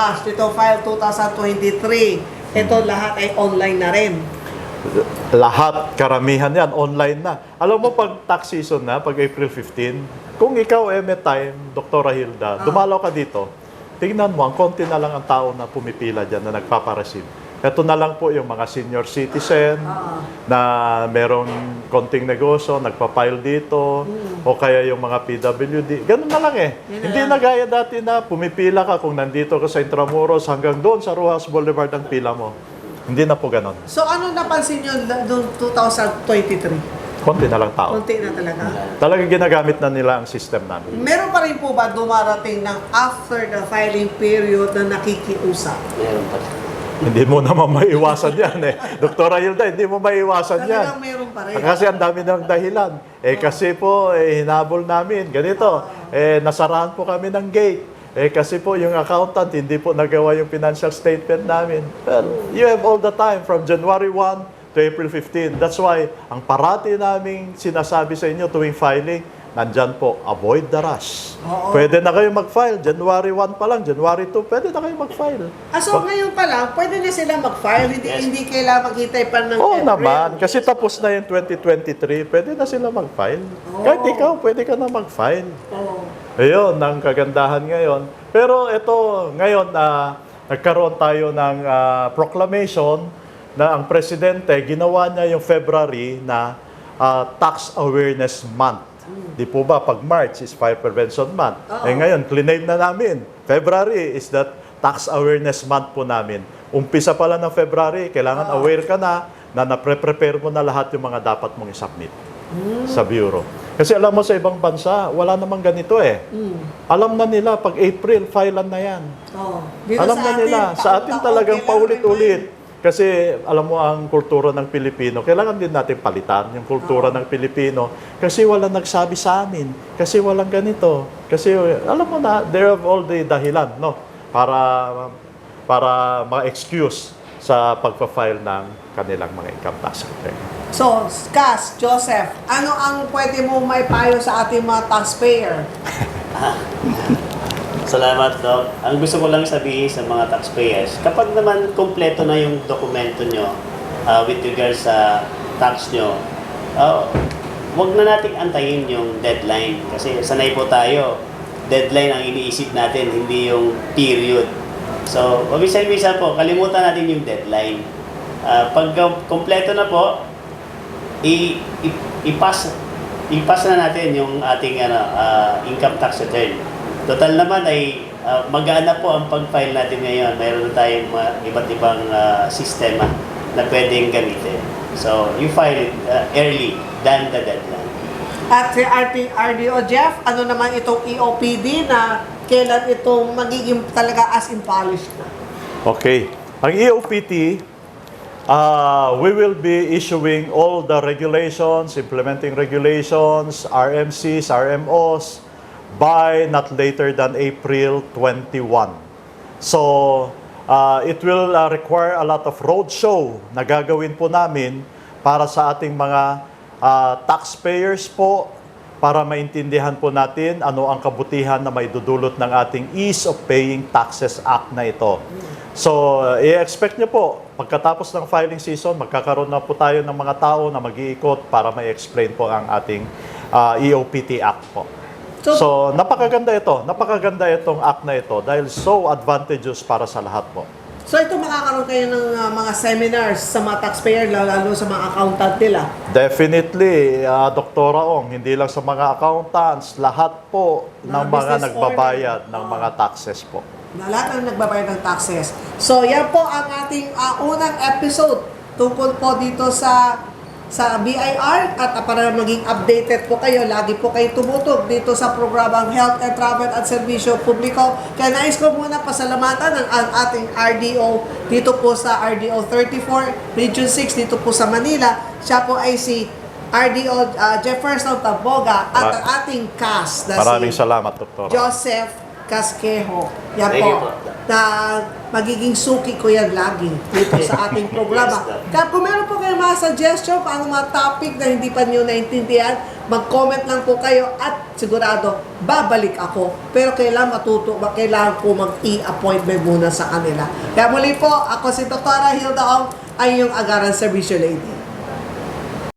cash. Ito file 2023. Ito lahat ay online na rin. Lahat, karamihan yan, online na. Alam mo, pag tax season na, pag April 15, kung ikaw may time, Dr. Hilda, dumalaw ka dito, tingnan mo, ang konti na lang ang tao na pumipila dyan, na nagpapareceive. Ito na lang po yung mga senior citizen na merong konting negosyo, nagpa-file dito, o kaya yung mga PWD. Ganun na lang eh. Hindi na gaya dati na pumipila ka kung nandito ka sa Intramuros hanggang doon sa Rojas Boulevard ang pila mo. Hindi na po ganun. So ano napansin nyo noong 2023? Konti na lang tao. Konti na talaga. Talagang ginagamit na nila ang system namin. Meron pa rin po ba dumarating ng after the filing period na nakikiusap? Meron pa. Hindi mo naman maiwasan yan eh. Dr. Hilda, hindi mo maiwasan yan. Talagang meron pa rin. Kasi ang dami ng dahilan. Kasi po, hinabol namin. Ganito, nasarahan po kami ng gate. Kasi po yung accountant, hindi po nagawa yung financial statement namin. Well, you have all the time from January 1 to April 15. That's why, ang parati naming sinasabi sa inyo tuwing filing, nandyan po, avoid the rush. Pwede na kayo mag-file. January 1 pa lang, January 2, pwede na kayo mag-file. So ngayon pa lang, pwede na sila mag-file. Hindi kailangan maghintay pa ng Oo April. naman, kasi tapos na yung 2023, pwede na sila mag-file. Kahit ikaw, pwede ka na mag-file. Ayun, ang kagandahan ngayon. Pero ito, ngayon, nagkaroon tayo ng proclamation na ang presidente, ginawa niya yung February na Tax Awareness Month. Di po ba, pag March is Fire Prevention Month. Ngayon, claim na namin. February is that Tax Awareness Month po namin. Umpisa pala ng February, kailangan aware ka na na-prepare mo na lahat yung mga dapat mong i-submit sa Bureau. Kasi alam mo sa ibang bansa, wala namang ganito eh. Alam na nila, pag April, filean na yan. Alam na nila. Sa atin talagang paulit-ulit. Kasi alam mo ang kultura ng Pilipino, kailangan din natin palitan yung kultura ng Pilipino. Kasi walang nagsabi sa amin. Kasi walang ganito. Kasi alam mo na, there are all the dahilan, no? Para ma-excuse sa pagpa-file ng kanilang mga income tax return. So, Cass, Joseph, ano ang pwede mo may payo sa ating mga taxpayer? Salamat, Doc. Ang gusto ko lang sabihin sa mga taxpayers, kapag naman kompleto na yung dokumento nyo with regards sa tax nyo, wag na nating antayin yung deadline. Kasi sanay po tayo, deadline ang iniisip natin, hindi yung period. So, mabisa-bisa po, kalimutan natin yung deadline. Pag kompleto na po, i-pass na natin yung ating income tax return. Total naman ay magaan na po ang pag-file natin ngayon. Mayroon na tayong iba't ibang sistema na pwedeng gamitin. So, you file it early than the deadline. At si RDO Jeff, ano naman itong EOPD na kailan itong magiging talaga as in polished na? Okay. Ang EOPT, we will be issuing all the regulations, implementing regulations, RMCs, RMOs, by not later than April 21. So, it will require a lot of roadshow na gagawin po namin para sa ating mga taxpayers po, para maintindihan po natin ano ang kabutihan na may dudulot ng ating Ease of Paying Taxes Act na ito. So, i-expect nyo po, pagkatapos ng filing season, magkakaroon na po tayo ng mga tao na mag-iikot para may-explain po ang ating EOPT Act po. So, napakaganda ito. Napakaganda itong act na ito dahil so advantageous para sa lahat po. So ito makakaroon kayo ng mga seminars sa mga taxpayer, lalo sa mga accountant nila? Definitely, Dr. Ong, hindi lang sa mga accountants, lahat po ng mga nagbabayad ng mga taxes po. Na lahat ng nagbabayad ng taxes. So yan po ang ating unang episode tungkol po dito sa BIR at para maging updated po kayo, lagi po kayo tumutog dito sa programang Health and Travel at Servisyo Publiko. Kaya nais ko muna pasalamatan ang ating RDO dito po sa RDO 34, Region 6 dito po sa Manila. Siya po ay si RDO Jefferson Taboga at ang ating cast na Maraming si salamat, Dr. Joseph Casquejo. Yan Thank you po. po. Na magiging suki ko yan lagi dito sa ating programa. Yes, Kaya kung meron po kayong mga suggestion, paano mga topic na hindi pa nyo naintindihan, mag-comment lang po kayo at sigurado, babalik ako. Pero kailangan kailangan po mag-e-appointment muna sa kanila. Kaya muli po, ako si Dr. Hilda Ong, ay yung Agaran Servicio Lady.